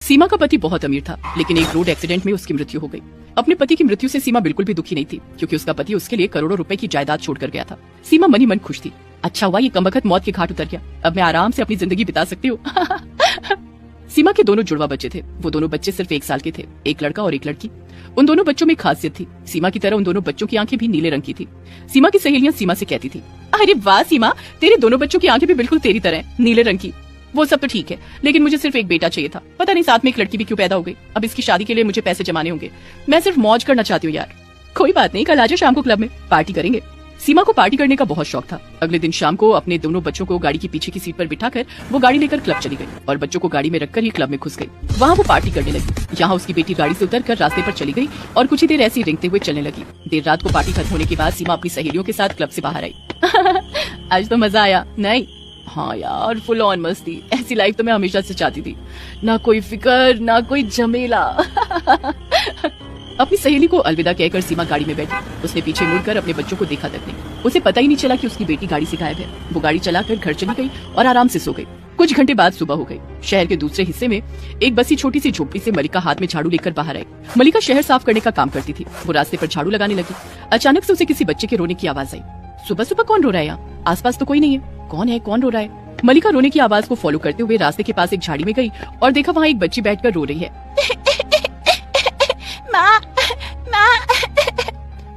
सीमा का पति बहुत अमीर था, लेकिन एक रोड एक्सीडेंट में उसकी मृत्यु हो गई। अपने पति की मृत्यु से सीमा बिल्कुल भी दुखी नहीं थी, क्योंकि उसका पति उसके लिए करोड़ों रुपए की जायदाद छोड़कर गया था। सीमा मन ही मन खुश थी। अच्छा हुआ ये कमबख्त मौत के घाट उतर गया, अब मैं आराम से अपनी जिंदगी बिता सकती हूँ। सीमा के दोनों जुड़वा बच्चे थे। वो दोनों बच्चे सिर्फ 1 साल के थे, एक लड़का और एक लड़की। उन दोनों बच्चों में खासियत थी। सीमा की तरह उन दोनों बच्चों की आंखें भी नीले रंग की थी। सीमा की सहेलियां सीमा से कहती थी, अरे वाह सीमा, तेरे दोनों बच्चों की आंखें भी बिल्कुल तेरी तरह हैं, नीले रंग की। वो सब तो ठीक है, लेकिन मुझे सिर्फ एक बेटा चाहिए था। पता नहीं साथ में एक लड़की भी क्यों पैदा हो गई। अब इसकी शादी के लिए मुझे पैसे जमाने होंगे। मैं सिर्फ मौज करना चाहती हूँ यार। कोई बात नहीं, कल आजा शाम को क्लब में पार्टी करेंगे। सीमा को पार्टी करने का बहुत शौक था। अगले दिन शाम को अपने दोनों बच्चों को गाड़ी की पीछे की सीट पर बिठाकर वो गाड़ी लेकर क्लब चली गई और बच्चों को गाड़ी में रखकर ही क्लब में घुस गई। वहाँ वो पार्टी करने लगी। यहाँ उसकी बेटी गाड़ी से उतरकर रास्ते पर चली गई और कुछ ही देर ऐसे रेंगते हुए चलने लगी। देर रात को पार्टी खत्म होने के बाद सीमा अपनी सहेलियों के साथ क्लब से बाहर आई। आज तो मजा आया नहीं? हाँ यार, फुल ऑन मस्ती। ऐसी लाइफ तो मैं हमेशा से चाहती थी। ना कोई फिकर, ना कोई झमेला। अपनी सहेली को अलविदा कहकर सीमा गाड़ी में बैठी। उसने पीछे मुड़कर अपने बच्चों को देखा तक नहीं। उसे पता ही नहीं चला कि उसकी बेटी गाड़ी से गायब है। वो गाड़ी चलाकर घर चली गई और आराम से सो गई। कुछ घंटे बाद सुबह हो गई। शहर के दूसरे हिस्से में एक बसी छोटी सी झोपड़ी से मलिका हाथ में झाड़ू लेकर बाहर आई। मलिका शहर साफ करने का काम करती थी। वो रास्ते पर झाड़ू लगाने लगी। अचानक से उसे किसी बच्चे के रोने की आवाज आई। सुबह सुबह कौन रो रहा है यहाँ? आसपास तो कोई नहीं है। कौन है? कौन रो रहा है? मलिका रोने की आवाज को फॉलो करते हुए रास्ते के पास एक झाड़ी में गई और देखा वहाँ एक बच्ची बैठकर रो रही है। माँ, माँ।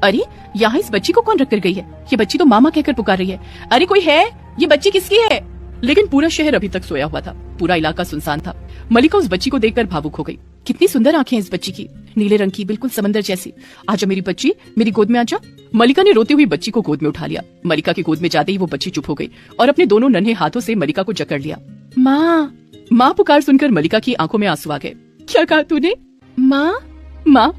अरे यहाँ इस बच्ची को कौन रख कर गई है? ये बच्ची तो मामा कहकर पुकार रही है। अरे कोई है? ये बच्ची किसकी है? लेकिन पूरा शहर अभी तक सोया हुआ था। पूरा इलाका सुनसान था। मलिका उस बच्ची को देखकर भावुक हो गई। कितनी सुंदर आंखें हैं इस बच्ची की, नीले रंग की, बिल्कुल समंदर जैसी। आजा मेरी बच्ची, मेरी गोद में आजा। मलिका ने रोते हुए बच्ची को गोद में उठा लिया। मलिका की गोद में जाते ही वो बच्ची चुप हो गई और अपने दोनों नन्हे हाथों से मलिका को जकड़ लिया। माँ, माँ पुकार सुनकर मलिका की आंखों में आंसू आ गए। क्या कहा तूने? माँ, माँ।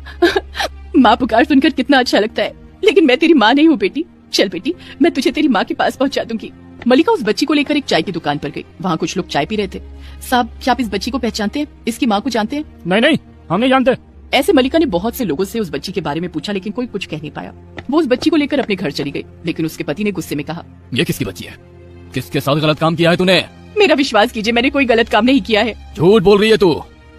माँ पुकार सुनकर कितना अच्छा लगता है, लेकिन मैं तेरी माँ नहीं हूँ बेटी। चल बेटी, मैं तुझे तेरी माँ के पास पहुँचा दूंगी। मलिका उस बच्ची को लेकर एक चाय की दुकान पर गई। वहाँ कुछ लोग चाय पी रहे थे। साहब, क्या आप इस बच्ची को पहचानते हैं? इसकी माँ को जानते हैं? नहीं नहीं, हम नहीं जानते। ऐसे मलिका ने बहुत से लोगों से उस बच्ची के बारे में पूछा, लेकिन कोई कुछ कह नहीं पाया। वो उस बच्ची को लेकर अपने घर चली गई, लेकिन उसके पति ने गुस्से में कहा, ये किसकी बच्ची है? किसके साथ गलत काम किया है तूने? मेरा विश्वास कीजिए, मैंने कोई गलत काम नहीं किया है। झूठ बोल रही है तू।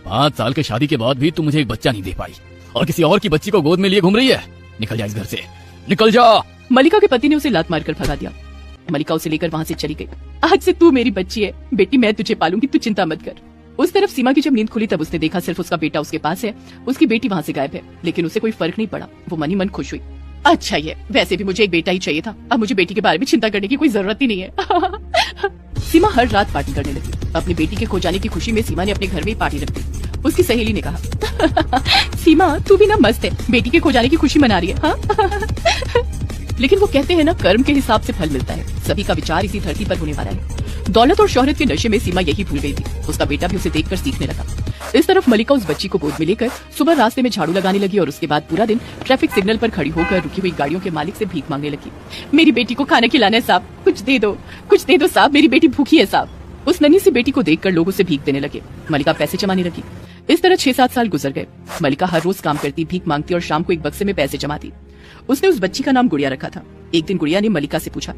5 साल के शादी के बाद भी तू मुझे एक बच्चा नहीं दे पाई और किसी और की बच्ची को गोद में लिए घूम रही है। निकल जा इस घर से, निकल जा। मलिका के पति ने उसे लात मारकर भगा दिया। मलिका उसे लेकर वहाँ से चली गई। आज से तू मेरी बच्ची है बेटी, मैं तुझे पालूंगी, तू चिंता मत कर। उस तरफ सीमा की जब नींद खुली तब उसने देखा सिर्फ उसका बेटा उसके पास है, उसकी बेटी वहाँ से गायब है। लेकिन उसे कोई फर्क नहीं पड़ा। वो मन ही मन खुश हुई। अच्छा ये, वैसे भी मुझे एक बेटा ही चाहिए था। अब मुझे बेटी के बारे में चिंता करने की कोई जरूरत ही नहीं है। सीमा हर रात पार्टी करने लगी। अपनी बेटी के खो जाने की खुशी में सीमा ने अपने घर में ही पार्टी रख दी। उसकी सहेली ने कहा, सीमा तू भी ना मस्त है, बेटी के खो जाने की खुशी मना रही है। हाँ? लेकिन वो कहते हैं ना, कर्म के हिसाब से फल मिलता है। सभी का विचार इसी धरती पर होने वाला है। दौलत और शोहरत के नशे में सीमा यही भूल गई थी। उसका बेटा भी उसे देखकर सीखने लगा। इस तरफ मलिका उस बच्ची को गोद में लेकर सुबह रास्ते में झाड़ू लगाने लगी और उसके बाद पूरा दिन ट्रैफिक सिग्नल पर खड़ी होकर रुकी हुई गाड़ियों के मालिक से भीख मांगने लगी। मेरी बेटी को खाना खिलाना है साहब, कुछ दे दो, कुछ दे दो साहब, मेरी बेटी भूखी है साहब। उस नन्ही सी बेटी को देखकर लोग उसे भीख देने लगे। मलिका पैसे जमाने लगी। इस तरह 6-7 साल गुजर गए। मलिका हर रोज काम करती, भीख मांगती और शाम को एक बक्से में पैसे जमाती। उसने उस बच्ची का नाम गुड़िया रखा था। एक दिन गुड़िया ने मलिका से पूछा,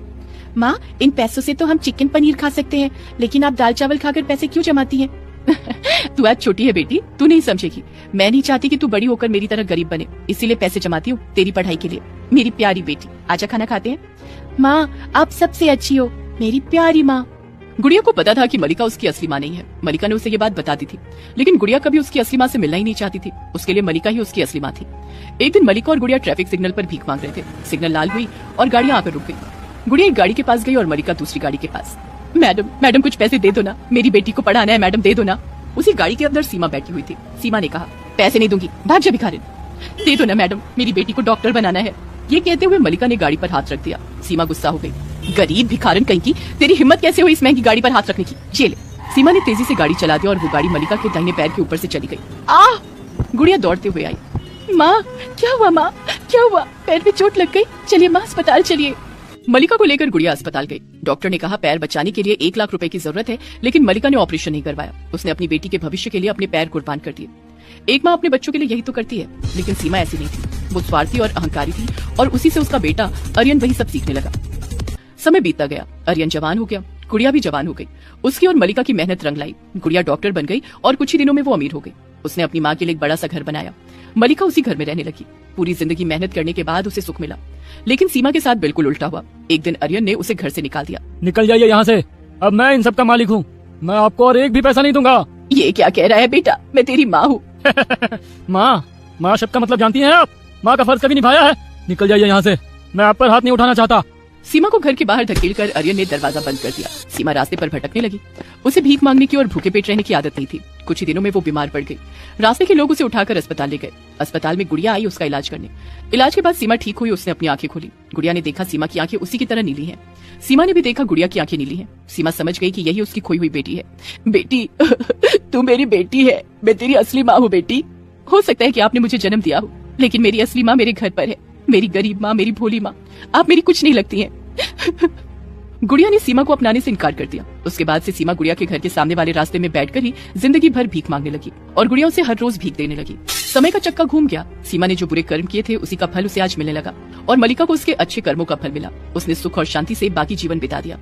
माँ इन पैसों से तो हम चिकन पनीर खा सकते हैं, लेकिन आप दाल चावल खाकर पैसे क्यों जमाती हैं? तू आज छोटी है बेटी, तू नहीं समझेगी। मैं नहीं चाहती कि तू बड़ी होकर मेरी तरह गरीब बने, इसीलिए पैसे जमाती हूँ तेरी पढ़ाई के लिए। मेरी प्यारी बेटी, आजा खाना खाते हैं। माँ आप सबसे अच्छी हो, मेरी प्यारी माँ। गुड़िया को पता था कि मलिका उसकी असली माँ नहीं है। मलिका ने उसे ये बात बता दी थी, लेकिन गुड़िया कभी उसकी असली माँ से मिलना ही नहीं चाहती थी। उसके लिए मलिका ही उसकी असली माँ थी। एक दिन मलिका और गुड़िया ट्रैफिक सिग्नल पर भीख मांग रहे थे। सिग्नल लाल हुई और गाड़ियां आकर रुक गई। गुड़िया एक गाड़ी के पास गई और मलिका दूसरी गाड़ी के पास। मैडम कुछ पैसे दे दो ना, मेरी बेटी को पढ़ाना है मैडम, दे दो ना। उसी गाड़ी के अंदर सीमा बैठी हुई थी। सीमा ने कहा, पैसे नहीं दूंगी, भाग जा भिखारिन। दे दो ना मैडम, मेरी बेटी को डॉक्टर बनाना है। ये कहते हुए मलिका ने गाड़ी पर हाथ रख दिया। सीमा गुस्सा हो गई। गरीब भिखारन कहीं की, तेरी हिम्मत कैसे हुई इस महंगी गाड़ी पर हाथ रखने की? ये ले। सीमा ने तेजी से गाड़ी चला दी और वो गाड़ी मलिका के दाहिने पैर के ऊपर से चली गई। आह! गुड़िया दौड़ते हुए आई। माँ क्या हुआ? माँ क्या हुआ? पैर में चोट लग गई, चलिए माँ अस्पताल चलिए। मलिका को लेकर गुड़िया अस्पताल गई। डॉक्टर ने कहा पैर बचाने के लिए 1 लाख रुपए की जरूरत है, लेकिन मलिका ने ऑपरेशन नहीं करवाया। उसने अपनी बेटी के भविष्य के लिए अपने पैर कुर्बान कर दिए। एक माँ अपने बच्चों के लिए यही तो करती है, लेकिन सीमा ऐसी नहीं थी। वो स्वार्थी और अहंकारी थी और उसी से उसका बेटा आर्यन वही सब सीखने लगा। समय बीतता गया। आर्यन जवान हो गया, गुड़िया भी जवान हो गई। उसकी और मलिका की मेहनत रंग लाई। गुड़िया डॉक्टर बन गई और कुछ ही दिनों में वो अमीर हो गई। उसने अपनी माँ के लिए एक बड़ा सा घर बनाया। मलिका उसी घर में रहने लगी। पूरी जिंदगी मेहनत करने के बाद उसे सुख मिला, लेकिन सीमा के साथ बिल्कुल उल्टा हुआ। एक दिन आर्यन ने उसे घर से निकाल दिया। निकल जाइए यहाँ से, अब मैं इन सब का मालिक हूँ। मैं आपको और एक भी पैसा नहीं दूंगा। ये क्या कह रहा है बेटा, मैं तेरी माँ हूँ। माँ शब्द का मतलब जानती हैं आप? माँ का फर्ज कभी निभाया है? निकल जाइए यहाँ से, मैं आप पर हाथ नहीं उठाना चाहता। सीमा को घर के बाहर धकेलकर आर्यन ने दरवाजा बंद कर दिया। सीमा रास्ते पर भटकने लगी। उसे भीख मांगने की और भूखे पेट रहने की आदत नहीं थी। कुछ ही दिनों में वो बीमार पड़ गई। रास्ते के लोग उसे उठाकर अस्पताल ले गए। अस्पताल में गुड़िया आई उसका इलाज करने। इलाज के बाद सीमा ठीक हुई। उसने अपनी आंखें खोली। गुड़िया ने देखा सीमा की आंखें उसी की तरह नीली हैं। सीमा ने भी देखा गुड़िया की आंखें नीली हैं। सीमा समझ गई कि यही उसकी खोई हुई बेटी है। बेटी, तू मेरी बेटी है। मैं तेरी असली माँ हूँ बेटी। हो सकता है कि आपने मुझे जन्म दिया हो, लेकिन मेरी असली माँ मेरे घर पर है। मेरी गरीब माँ, मेरी भोली माँ। आप मेरी कुछ नहीं लगती हैं। गुड़िया ने सीमा को अपनाने से इनकार कर दिया। उसके बाद से सीमा गुड़िया के घर के सामने वाले रास्ते में बैठकर ही जिंदगी भर भीख मांगने लगी और गुड़िया उसे हर रोज भीख देने लगी। समय का चक्का घूम गया। सीमा ने जो बुरे कर्म किए थे उसी का फल उसे आज मिलने लगा और मलिका को उसके अच्छे कर्मों का फल मिला। उसने सुख और शांति से बाकी जीवन बिता दिया।